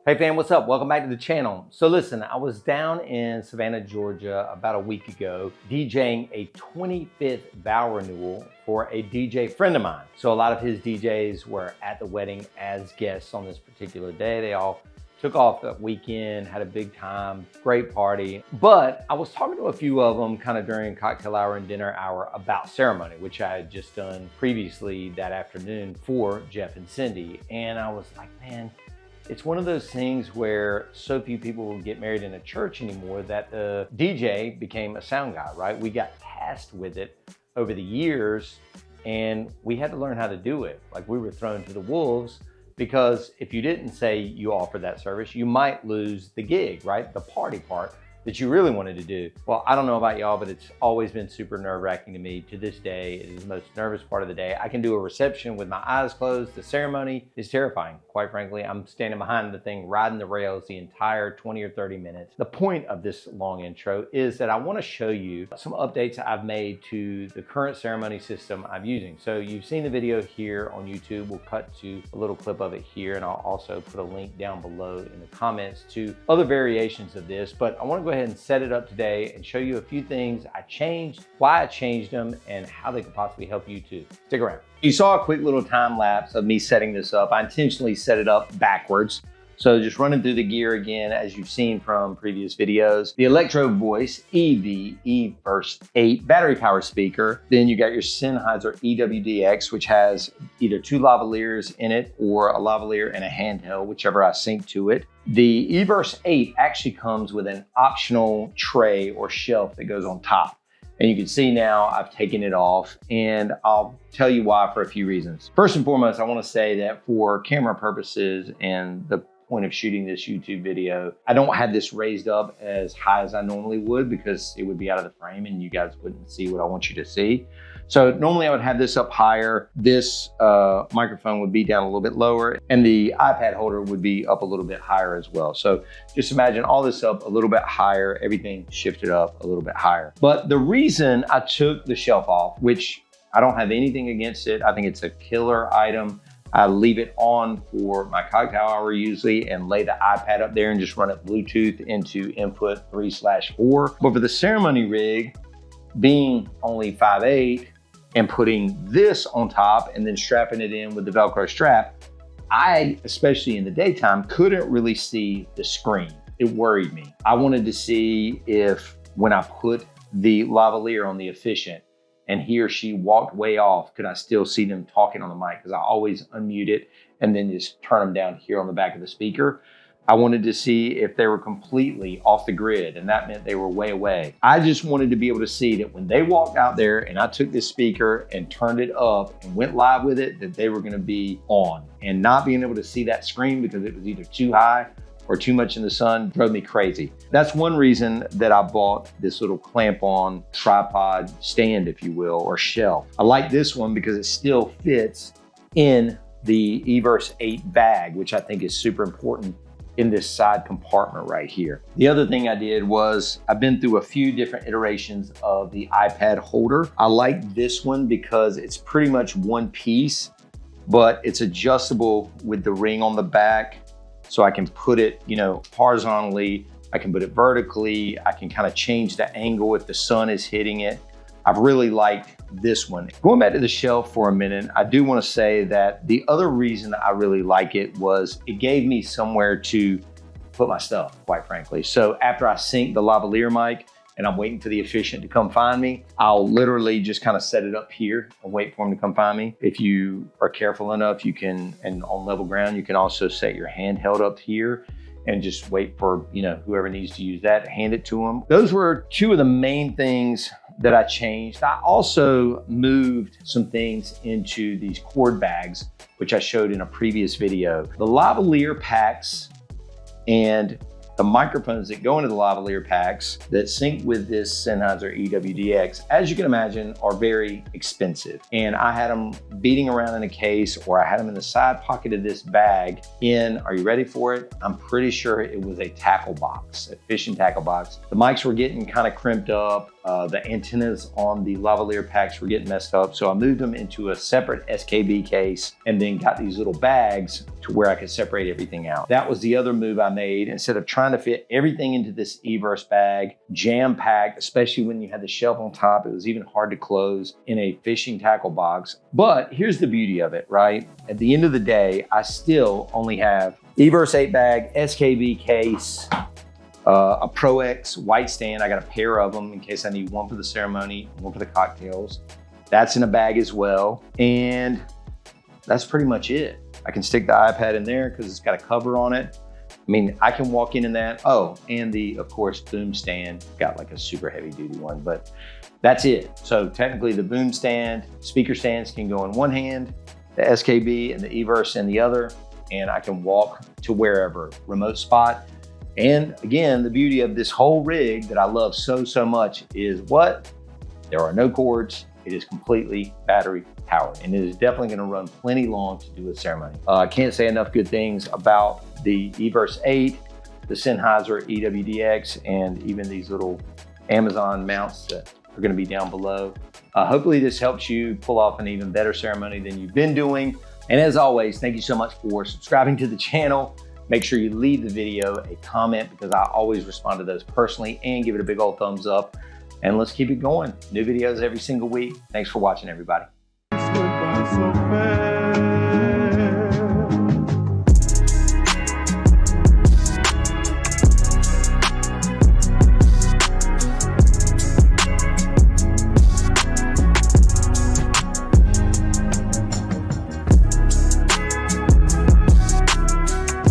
Hey fam, what's up? Welcome back to the channel. So listen, I was down in Savannah, Georgia about a week ago, DJing a 25th vow renewal for a DJ friend of mine. So a lot of his DJs were at the wedding as guests on this particular day. They all took off that weekend, had a big time, great party. But I was talking to a few of them kind of during cocktail hour and dinner hour about ceremony, which I had just done previously that afternoon for Jeff and Cindy. And I was like, man, it's one of those things where so few people will get married in a church anymore that the DJ became a sound guy, right? We got tasked with it over the years and we had to learn how to do it. Like we were thrown to the wolves because if you didn't say you offered that service, you might lose the gig, right? The party part that you really wanted to do. Well, I don't know about y'all, but it's always been super nerve-wracking to me. To this day, it is the most nervous part of the day. I can do a reception with my eyes closed. The ceremony is terrifying, quite frankly. I'm standing behind the thing, riding the rails the entire 20 or 30 minutes. The point of this long intro is that I wanna show you some updates I've made to the current ceremony system I'm using. So you've seen the video here on YouTube. We'll cut to a little clip of it here, and I'll also put a link down below in the comments to other variations of this. But I wanna go ahead and set it up today and show you a few things I changed, why I changed them, and how they could possibly help you too. Stick around. You saw a quick little time lapse of me setting this up. I intentionally set it up backwards. So just running through the gear again, as you've seen from previous videos. The Electro Voice EV E-Verse 8 battery power speaker. Then you got your Sennheiser EWDX, which has either two lavaliers in it or a lavalier and a handheld, whichever I sync to it. The E-Verse 8 actually comes with an optional tray or shelf that goes on top. And you can see now I've taken it off, and I'll tell you why for a few reasons. First and foremost, I want to say that for camera purposes and the point of shooting this YouTube video, I don't have this raised up as high as I normally would because it would be out of the frame and you guys wouldn't see what I want you to see. So normally I would have this up higher. This microphone would be down a little bit lower, and the iPad holder would be up a little bit higher as well. So just imagine all this up a little bit higher, everything shifted up a little bit higher. But the reason I took the shelf off, which I don't have anything against it, I think it's a killer item. I leave it on for my cocktail hour usually and lay the iPad up there and just run it Bluetooth into input 3/4. But for the ceremony rig, being only 5'8", and putting this on top and then strapping it in with the Velcro strap, I, especially in the daytime, couldn't really see the screen. It worried me. I wanted to see if when I put the lavalier on the Efficient and he or she walked way off, could I still see them talking on the mic? Because I always unmute it and then just turn them down here on the back of the speaker. I wanted to see if they were completely off the grid, and that meant they were way away. I just wanted to be able to see that when they walked out there and I took this speaker and turned it up and went live with it, that they were gonna be on. And not being able to see that screen because it was either too high or too much in the sun drove me crazy. That's one reason that I bought this little clamp-on tripod stand, if you will, or shelf. I like this one because it still fits in the E-Verse 8 bag, which I think is super important in this side compartment right here. The other thing I did was I've been through a few different iterations of the iPad holder. I like this one because it's pretty much one piece, but it's adjustable with the ring on the back. So I can put it, horizontally, I can put it vertically, I can kind of change the angle if the sun is hitting it. I've really liked this one. Going back to the shelf for a minute, I do want to say that the other reason I really like it was it gave me somewhere to put my stuff, quite frankly. So after I sync the lavalier mic and I'm waiting for the Efficient to come find me, I'll literally just kind of set it up here and wait for him to come find me. If you are careful enough, you can, and on level ground, you can also set your handheld up here and just wait for, whoever needs to use that, hand it to them. Those were two of the main things that I changed. I also moved some things into these cord bags, which I showed in a previous video. The lavalier packs and the microphones that go into the lavalier packs that sync with this Sennheiser EWDX, as you can imagine, are very expensive. And I had them beating around in a case, or I had them in the side pocket of this bag in, are you ready for it? I'm pretty sure it was a tackle box, a fishing tackle box. The mics were getting kind of crimped up. The antennas on the lavalier packs were getting messed up. So I moved them into a separate SKB case and then got these little bags to where I could separate everything out. That was the other move I made. Instead of trying to fit everything into this eVerse bag, jam-packed, especially when you had the shelf on top, it was even hard to close in a fishing tackle box. But here's the beauty of it, right? At the end of the day, I still only have eVerse 8 bag, SKB case, a Pro X white stand. I got a pair of them in case I need one for the ceremony, one for the cocktails. That's in a bag as well. And that's pretty much it. I can stick the iPad in there because it's got a cover on it. I mean, I can walk in that. Oh, and the, of course, boom stand. Got like a super heavy duty one, but that's it. So technically the boom stand, speaker stands can go in one hand, the SKB and the eVerse in the other, and I can walk to wherever, remote spot. And again, the beauty of this whole rig that I love so, so much is what? There are no cords. It is completely battery powered, and it is definitely gonna run plenty long to do a ceremony. I can't say enough good things about the eVerse 8, the Sennheiser EWDX, and even these little Amazon mounts that are gonna be down below. Hopefully this helps you pull off an even better ceremony than you've been doing. And as always, thank you so much for subscribing to the channel. Make sure you leave the video a comment because I always respond to those personally, and give it a big old thumbs up. And let's keep it going. New videos every single week. Thanks for watching, everybody.